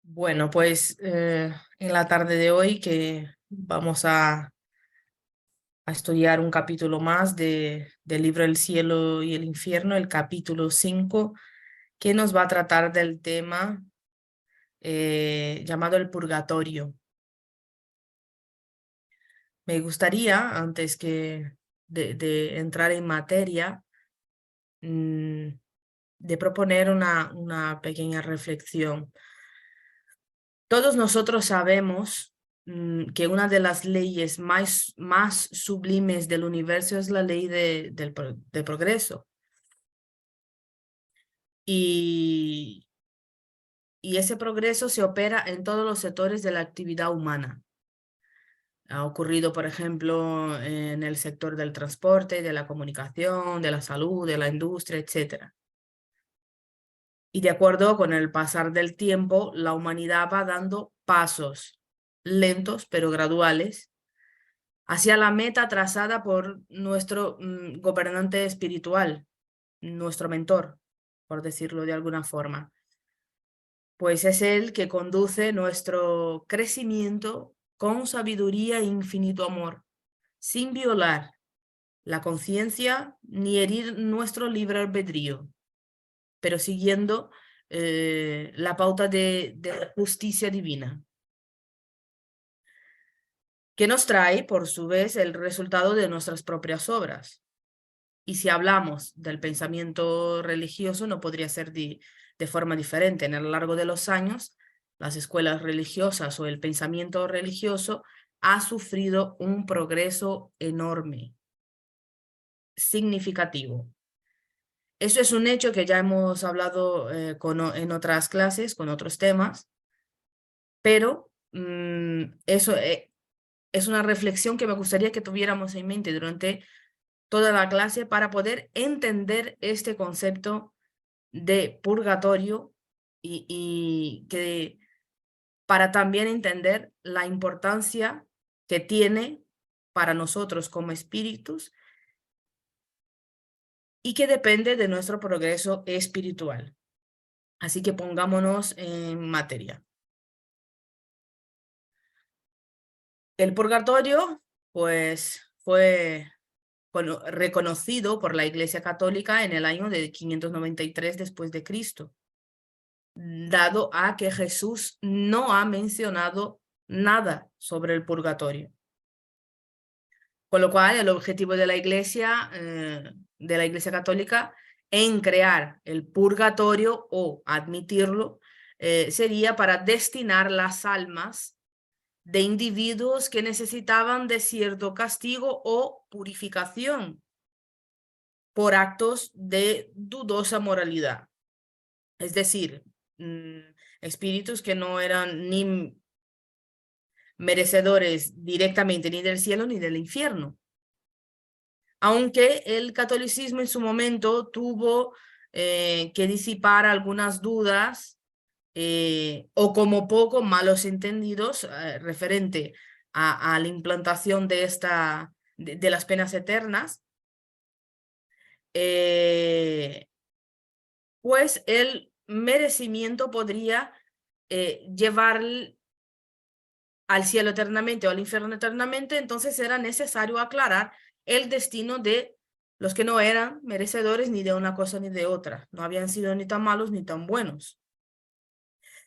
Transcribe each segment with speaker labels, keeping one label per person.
Speaker 1: Bueno, pues en la tarde de hoy que vamos a estudiar un capítulo más del libro El cielo y el infierno, el capítulo 5, que nos va a tratar del tema llamado el purgatorio. Me gustaría, antes de entrar en materia, mm, de proponer una pequeña reflexión. Todos nosotros sabemos que una de las leyes más sublimes del universo es la ley del progreso. Y, y ese progreso se opera en todos los sectores de la actividad humana. Ha ocurrido, por ejemplo, en el sector del transporte, de la comunicación, de la salud, de la industria, etc. Y de acuerdo con el pasar del tiempo, la humanidad va dando pasos lentos pero graduales hacia la meta trazada por nuestro gobernante espiritual, nuestro mentor, por decirlo de alguna forma. Pues es él que conduce nuestro crecimiento con sabiduría e infinito amor, sin violar la conciencia ni herir nuestro libre albedrío, pero siguiendo la pauta de justicia divina, que nos trae, por su vez, el resultado de nuestras propias obras. Y si hablamos del pensamiento religioso, no podría ser de forma diferente. En el largo de los años, las escuelas religiosas o el pensamiento religioso ha sufrido un progreso enorme, significativo. Eso es un hecho que ya hemos hablado en otras clases, con otros temas, pero eso es una reflexión que me gustaría que tuviéramos en mente durante toda la clase para poder entender este concepto de purgatorio y que para también entender la importancia que tiene para nosotros como espíritus y que depende de nuestro progreso espiritual. Así que pongámonos en materia. El purgatorio, pues, fue reconocido por la Iglesia Católica en el año de 593 después de Cristo, dado a que Jesús no ha mencionado nada sobre el purgatorio. Con lo cual, el objetivo de la Iglesia Católica en crear el purgatorio o admitirlo, sería para destinar las almas de individuos que necesitaban de cierto castigo o purificación por actos de dudosa moralidad. Es decir, espíritus que no eran ni merecedores directamente ni del cielo ni del infierno. Aunque el catolicismo en su momento tuvo que disipar algunas dudas o como poco malos entendidos referente a la implantación de las penas eternas, pues el merecimiento podría llevar al cielo eternamente o al infierno eternamente. Entonces era necesario aclarar el destino de los que no eran merecedores ni de una cosa ni de otra, no habían sido ni tan malos ni tan buenos.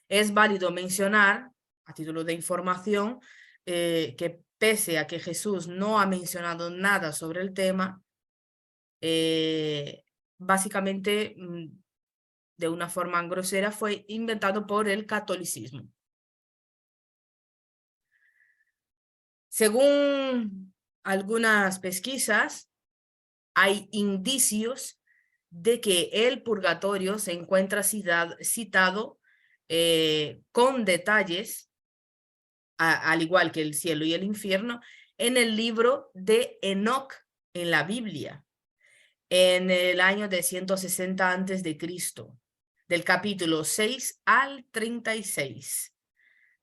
Speaker 1: Es válido mencionar, a título de información, que pese a que Jesús no ha mencionado nada sobre el tema, básicamente de una forma grosera fue inventado por el catolicismo. Según algunas pesquisas, hay indicios de que el purgatorio se encuentra citado con detalles, al igual que el cielo y el infierno, en el libro de Enoc en la Biblia, en el año de 160 antes de Cristo, del capítulo 6 al 36.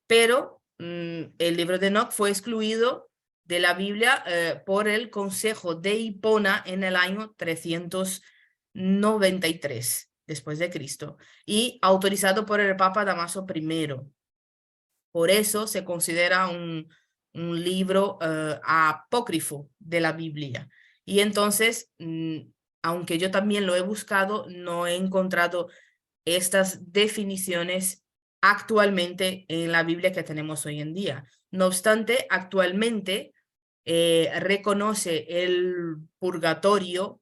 Speaker 1: Pero el libro de Enoc fue excluido de la Biblia por el Consejo de Hipona en el año 393 después de Cristo y autorizado por el Papa Damaso I. Por eso se considera un libro apócrifo de la Biblia. Y entonces, aunque yo también lo he buscado, no he encontrado estas definiciones actualmente en la Biblia que tenemos hoy en día. No obstante, actualmente reconoce el purgatorio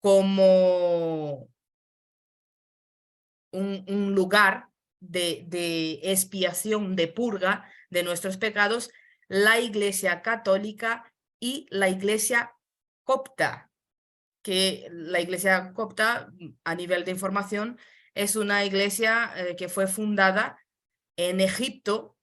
Speaker 1: como un lugar de expiación, de purga de nuestros pecados, la Iglesia Católica y la Iglesia Copta, que la Iglesia Copta, a nivel de información, es una iglesia que fue fundada en Egipto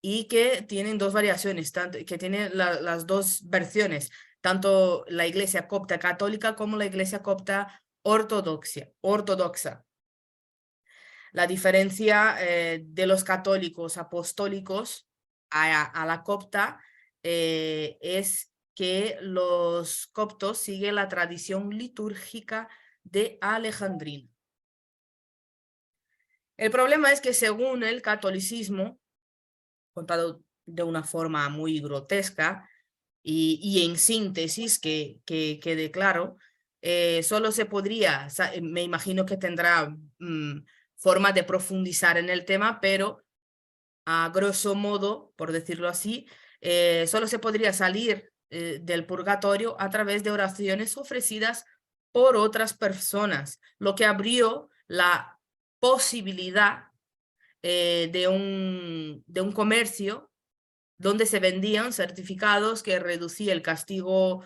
Speaker 1: y que tienen dos variaciones, que tiene las dos versiones, tanto la Iglesia Copta Católica como la Iglesia Copta ortodoxa. La diferencia de los católicos apostólicos a la copta es que los coptos siguen la tradición litúrgica de Alejandrina. El problema es que según el catolicismo, contado de una forma muy grotesca y en síntesis que quede claro, solo se podría, me imagino que tendrá forma de profundizar en el tema, pero a grosso modo, por decirlo así, solo se podría salir del purgatorio a través de oraciones ofrecidas por otras personas, lo que abrió la posibilidad de un comercio donde se vendían certificados que reducía el castigo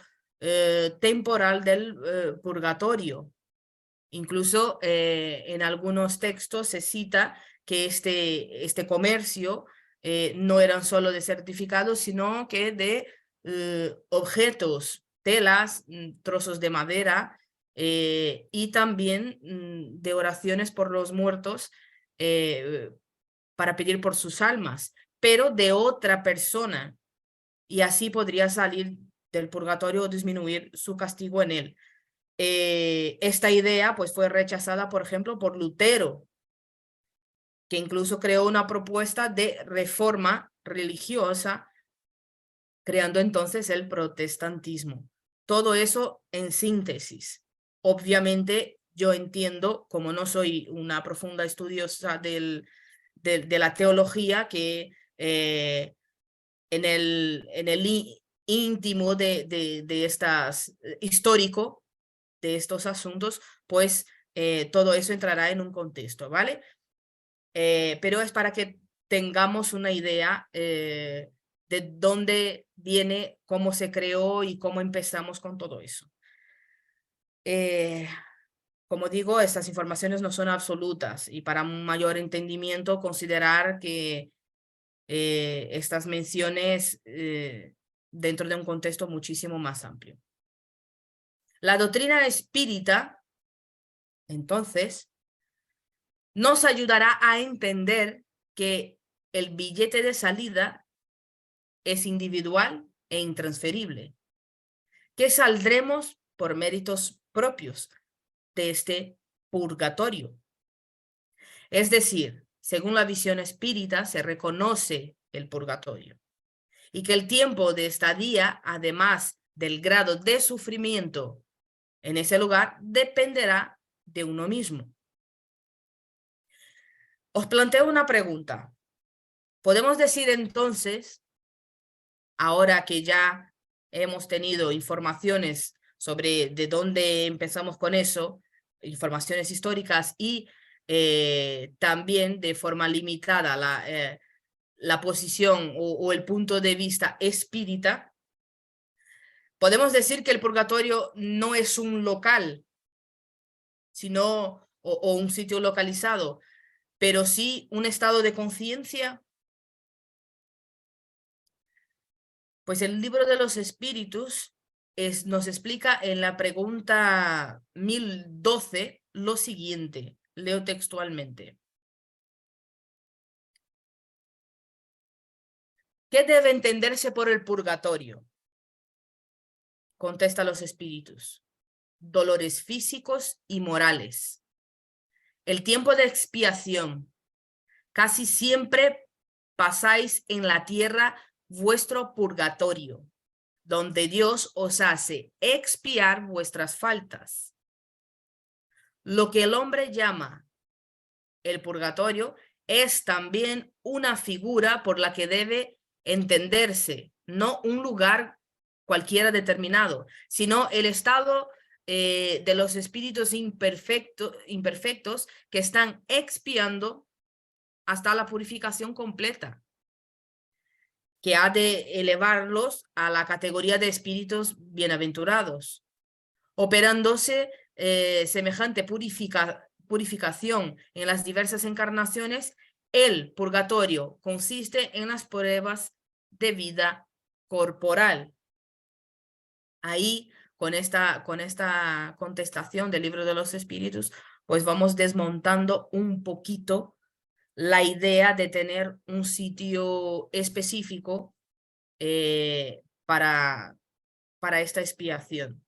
Speaker 1: temporal del purgatorio. Incluso en algunos textos se cita que este comercio no eran solo de certificados, sino que de objetos, telas, trozos de madera y también de oraciones por los muertos para pedir por sus almas, pero de otra persona, y así podría salir del purgatorio o disminuir su castigo en él. Esta idea pues fue rechazada, por ejemplo, por Lutero, que incluso creó una propuesta de reforma religiosa, creando entonces el protestantismo. Todo eso en síntesis. Obviamente yo entiendo, como no soy una profunda estudiosa de la teología, que en el íntimo de estas, histórico de estos asuntos, pues todo eso entrará en un contexto, ¿vale? Pero es para que tengamos una idea de dónde viene, cómo se creó y cómo empezamos con todo eso. Como digo, estas informaciones no son absolutas y para un mayor entendimiento considerar que estas menciones dentro de un contexto muchísimo más amplio. La doctrina espírita, entonces, nos ayudará a entender que el billete de salida es individual e intransferible, que saldremos por méritos propios de este purgatorio. Es decir, según la visión espírita, se reconoce el purgatorio y que el tiempo de estadía, además del grado de sufrimiento en ese lugar, dependerá de uno mismo. Os planteo una pregunta. ¿Podemos decir entonces, ahora que ya hemos tenido informaciones sobre de dónde empezamos con eso, informaciones históricas y también de forma limitada la posición o el punto de vista espírita, podemos decir que el purgatorio no es un local, sino o un sitio localizado, pero sí un estado de conciencia? Pues el libro de los espíritus nos explica en la pregunta 1012 lo siguiente, leo textualmente. ¿Qué debe entenderse por el purgatorio? Contesta los espíritus. Dolores físicos y morales. El tiempo de expiación, casi siempre pasáis en la tierra vuestro purgatorio, donde Dios os hace expiar vuestras faltas. Lo que el hombre llama el purgatorio es también una figura por la que debe entenderse, no un lugar cualquiera determinado, sino el estado de los espíritus imperfectos que están expiando hasta la purificación completa, que ha de elevarlos a la categoría de espíritus bienaventurados, operándose semejante purificación en las diversas encarnaciones. El purgatorio consiste en las pruebas de vida corporal. Ahí, con esta contestación del Libro de los Espíritus, pues vamos desmontando un poquito la idea de tener un sitio específico para esta expiación.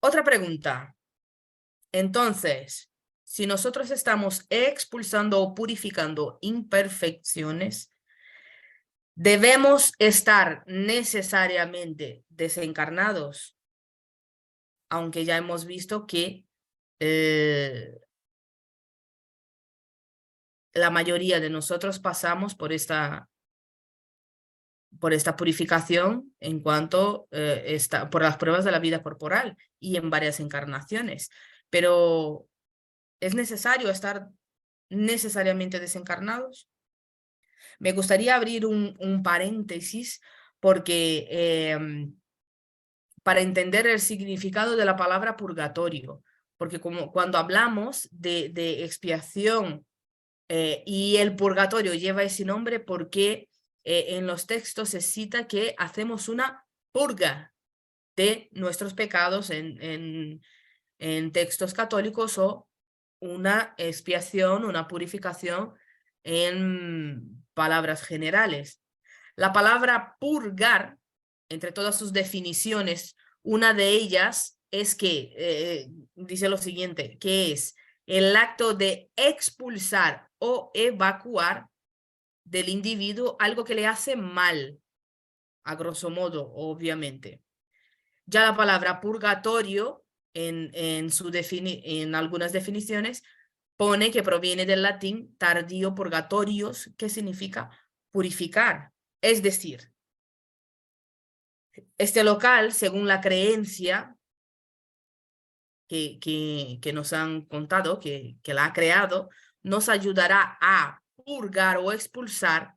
Speaker 1: Otra pregunta. Entonces, si nosotros estamos expulsando o purificando imperfecciones, ¿debemos estar necesariamente desencarnados? Aunque ya hemos visto que la mayoría de nosotros pasamos por esta purificación en cuanto por las pruebas de la vida corporal y en varias encarnaciones. Pero ¿es necesario estar necesariamente desencarnados? Me gustaría abrir un paréntesis porque para entender el significado de la palabra purgatorio, porque cuando hablamos de expiación y el purgatorio lleva ese nombre porque en los textos se cita que hacemos una purga de nuestros pecados en textos católicos, o una expiación, una purificación en palabras generales. La palabra purgar, entre todas sus definiciones, una de ellas es que, dice lo siguiente, que es el acto de expulsar o evacuar del individuo algo que le hace mal, a grosso modo, obviamente. Ya la palabra purgatorio, en algunas definiciones, pone que proviene del latín tardío purgatorios, que significa purificar. Es decir, este local, según la creencia que nos han contado, que la ha creado, nos ayudará a purgar o expulsar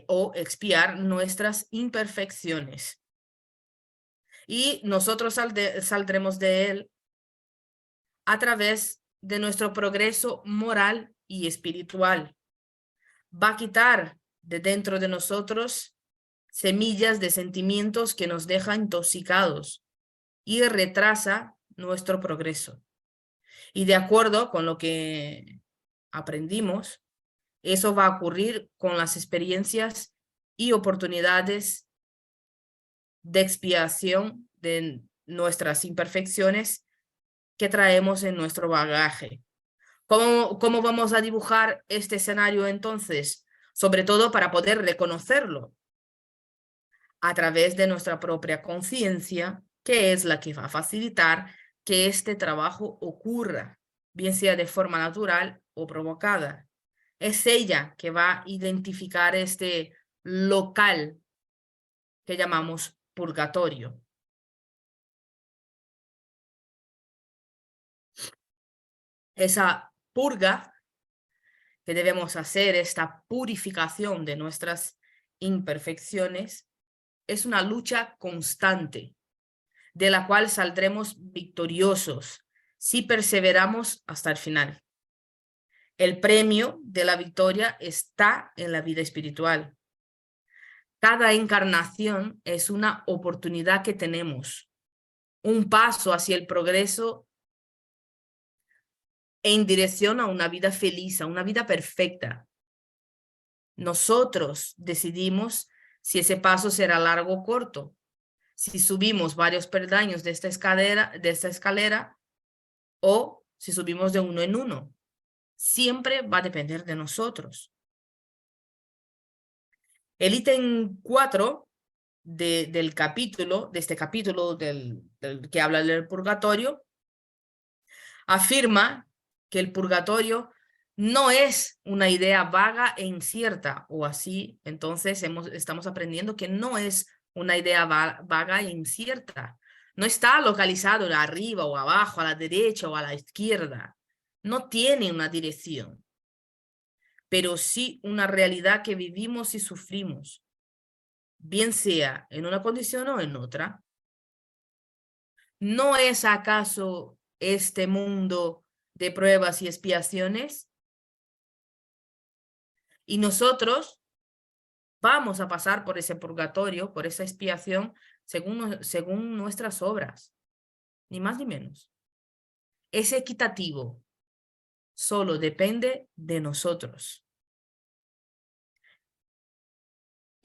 Speaker 1: o expiar nuestras imperfecciones. Y nosotros saldremos de él a través de nuestro progreso moral y espiritual. Va a quitar de dentro de nosotros semillas de sentimientos que nos dejan intoxicados y retrasa nuestro progreso. Y de acuerdo con lo que aprendimos, eso va a ocurrir con las experiencias y oportunidades de expiación de nuestras imperfecciones que traemos en nuestro bagaje. ¿Cómo vamos a dibujar este escenario entonces? Sobre todo para poder reconocerlo a través de nuestra propia conciencia, que es la que va a facilitar que este trabajo ocurra, bien sea de forma natural o provocada. Es ella que va a identificar este local que llamamos purgatorio. Esa purga que debemos hacer, esta purificación de nuestras imperfecciones, es una lucha constante, de la cual saldremos victoriosos si perseveramos hasta el final. El premio de la victoria está en la vida espiritual. Cada encarnación es una oportunidad que tenemos, un paso hacia el progreso en dirección a una vida feliz, a una vida perfecta. Nosotros decidimos si ese paso será largo o corto, si subimos varios peldaños de esta escalera o si subimos de uno en uno, siempre va a depender de nosotros. El ítem 4 de este capítulo del que habla del purgatorio, afirma que el purgatorio no es una idea vaga e incierta, o así, entonces estamos aprendiendo que no es una idea vaga e incierta. No está localizado arriba o abajo, a la derecha o a la izquierda. No tiene una dirección, pero sí una realidad que vivimos y sufrimos, bien sea en una condición o en otra. ¿No es acaso este mundo de pruebas y expiaciones? Y nosotros vamos a pasar por ese purgatorio, por esa expiación, según nuestras obras, ni más ni menos. Es equitativo, solo depende de nosotros.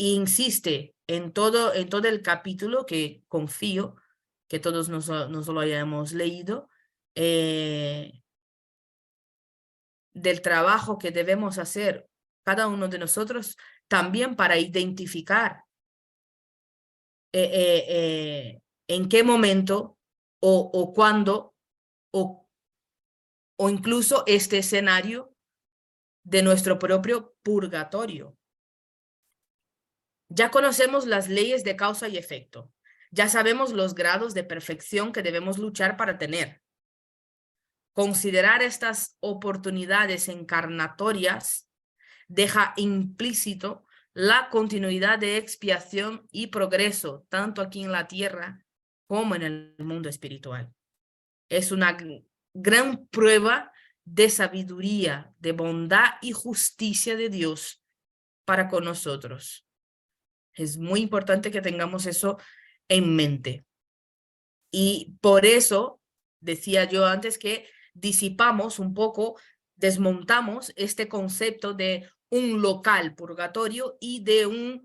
Speaker 1: E insiste en todo el capítulo, que confío que todos nos lo hayamos leído, del trabajo que debemos hacer cada uno de nosotros también para identificar en qué momento o cuándo o incluso este escenario de nuestro propio purgatorio. Ya conocemos las leyes de causa y efecto. Ya sabemos los grados de perfección que debemos luchar para tener. Considerar estas oportunidades encarnatorias deja implícito la continuidad de expiación y progreso, tanto aquí en la tierra como en el mundo espiritual. Es una gran prueba de sabiduría, de bondad y justicia de Dios para con nosotros. Es muy importante que tengamos eso en mente. Y por eso decía yo antes que disipamos un poco, desmontamos este concepto de un local purgatorio y de un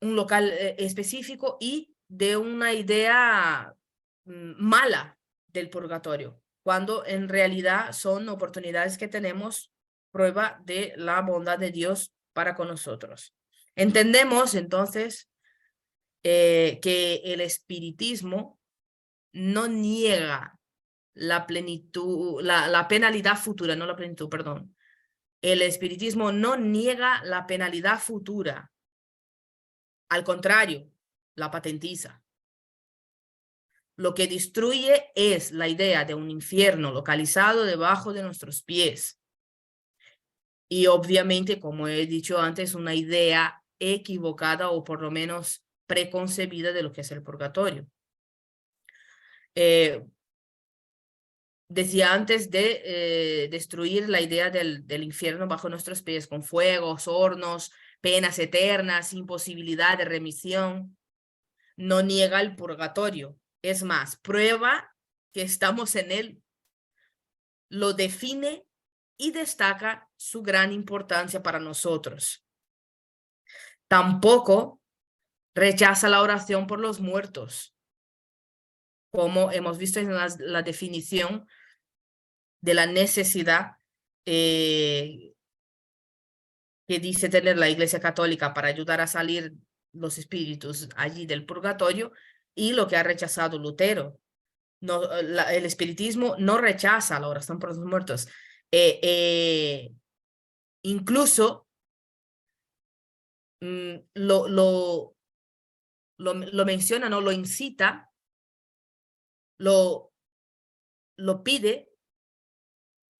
Speaker 1: local específico y de una idea mala del purgatorio, cuando en realidad son oportunidades que tenemos, prueba de la bondad de Dios para con nosotros. Entendemos entonces que el espiritismo no niega la plenitud, la penalidad futura, no la plenitud, perdón. El espiritismo no niega la penalidad futura. Al contrario, la patentiza. Lo que destruye es la idea de un infierno localizado debajo de nuestros pies. Y obviamente, como he dicho antes, una idea equivocada o por lo menos preconcebida de lo que es el purgatorio. Decía antes de destruir la idea del infierno bajo nuestros pies con fuegos, hornos, penas eternas, imposibilidad de remisión. No niega el purgatorio. Es más, prueba que estamos en él. Lo define y destaca su gran importancia para nosotros. Tampoco rechaza la oración por los muertos, como hemos visto en la definición de la necesidad que dice tener la Iglesia Católica para ayudar a salir los espíritus allí del purgatorio, y lo que ha rechazado Lutero. No, el espiritismo no rechaza la oración por los muertos. Incluso lo menciona, ¿no? Lo incita, lo pide,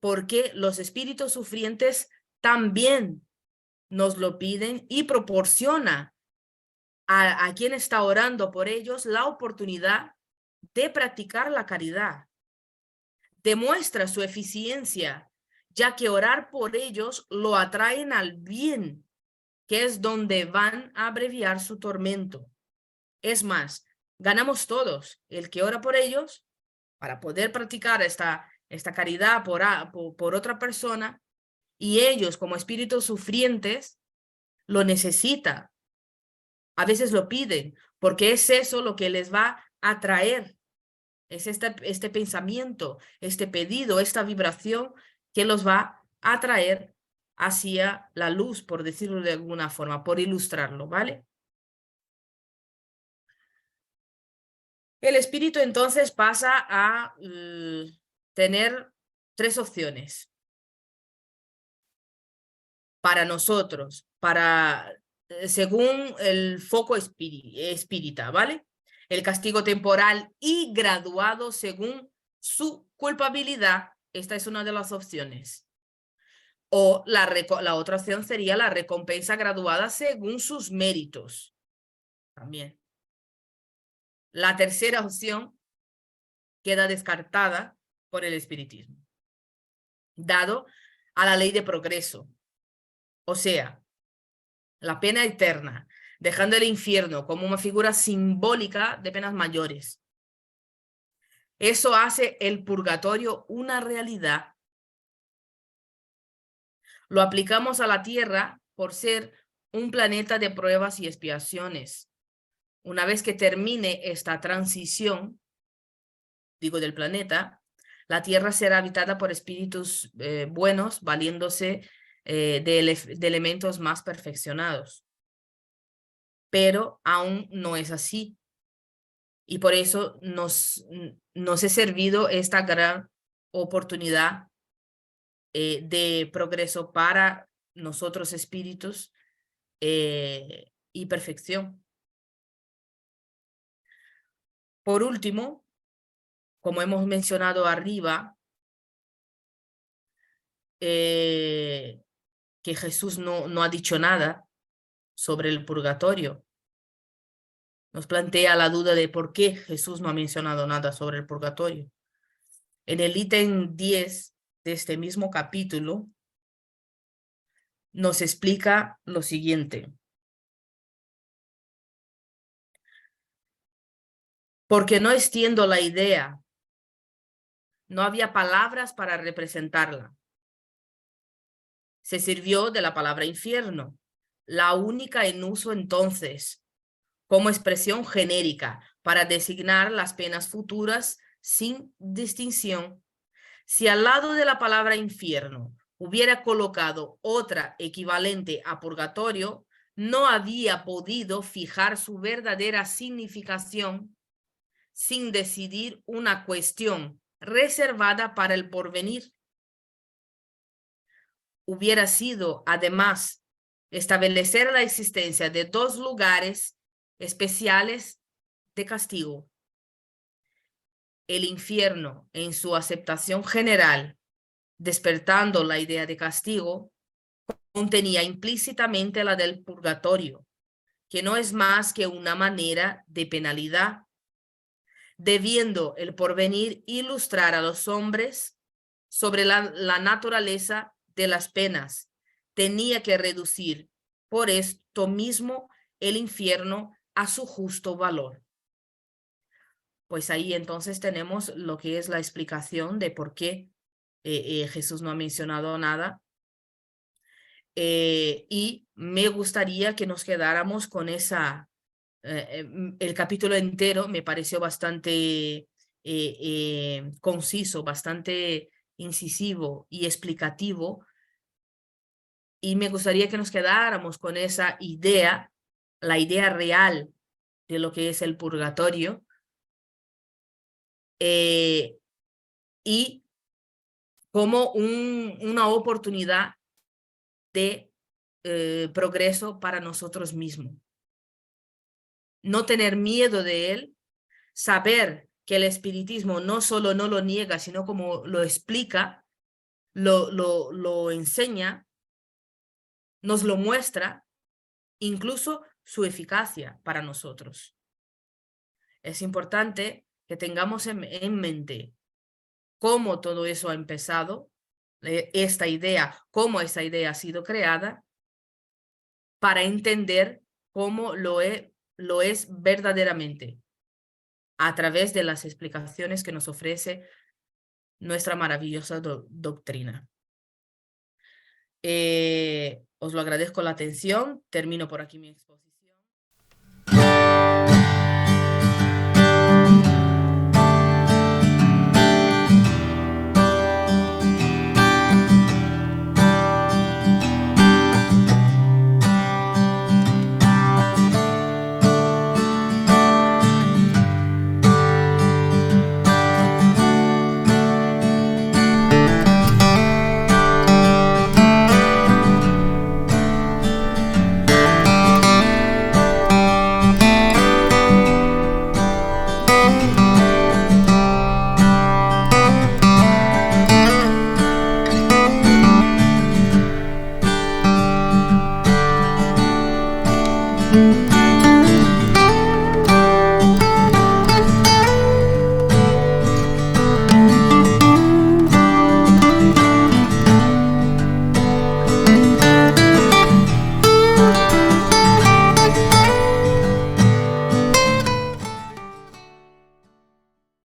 Speaker 1: porque los espíritus sufrientes también nos lo piden y proporciona a quien está orando por ellos la oportunidad de practicar la caridad. Demuestra su eficiencia, ya que orar por ellos lo atraen al bien, que es donde van a abreviar su tormento. Es más, ganamos todos, el que ora por ellos, para poder practicar esta caridad por otra persona, y ellos como espíritus sufrientes lo necesitan. A veces lo piden, porque es eso lo que les va a traer Es este pensamiento, este pedido, esta vibración que los va a traer hacia la luz, por decirlo de alguna forma, por ilustrarlo, ¿vale? El espíritu entonces pasa a tener tres opciones para nosotros, según el foco espírita, ¿vale? El castigo temporal y graduado según su culpabilidad. Esta es una de las opciones. O la otra opción sería la recompensa graduada según sus méritos. También. La tercera opción queda descartada por el espiritismo, dado a la ley de progreso. O sea, la pena eterna, dejando el infierno como una figura simbólica de penas mayores. Eso hace el purgatorio una realidad. Lo aplicamos a la Tierra por ser un planeta de pruebas y expiaciones. Una vez que termine esta transición, digo, del planeta, la Tierra será habitada por espíritus buenos, valiéndose de elementos más perfeccionados. Pero aún no es así. Y por eso nos he servido esta gran oportunidad de progreso para nosotros espíritus y perfección. Por último, como hemos mencionado arriba, que Jesús no ha dicho nada sobre el purgatorio. Nos plantea la duda de por qué Jesús no ha mencionado nada sobre el purgatorio. En el ítem 10 de este mismo capítulo nos explica lo siguiente. Porque no extiendo la idea, no había palabras para representarla. Se sirvió de la palabra infierno, la única en uso entonces, como expresión genérica para designar las penas futuras sin distinción. Si al lado de la palabra infierno hubiera colocado otra equivalente a purgatorio, no había podido fijar su verdadera significación sin decidir una cuestión reservada para el porvenir. Hubiera sido, además, establecer la existencia de dos lugares especiales de castigo. El infierno, en su aceptación general, despertando la idea de castigo, contenía implícitamente la del purgatorio, que no es más que una manera de penalidad, debiendo el porvenir ilustrar a los hombres sobre la naturaleza de las penas. Tenía que reducir por esto mismo el infierno a su justo valor. Pues ahí entonces tenemos lo que es la explicación de por qué Jesús no ha mencionado nada. Y me gustaría que nos quedáramos con esa, el capítulo entero me pareció bastante conciso, bastante incisivo y explicativo, y me gustaría que nos quedáramos con esa idea, la idea real de lo que es el purgatorio, y como una oportunidad de progreso para nosotros mismos. No tener miedo de él, saber que el espiritismo no solo no lo niega, sino como lo explica, lo enseña, nos lo muestra, incluso su eficacia para nosotros. Es importante que tengamos en mente cómo todo eso ha empezado, esta idea, cómo esa idea ha sido creada, para entender cómo lo es verdaderamente, a través de las explicaciones que nos ofrece nuestra maravillosa doctrina. Os lo agradezco la atención, termino por aquí mi exposición.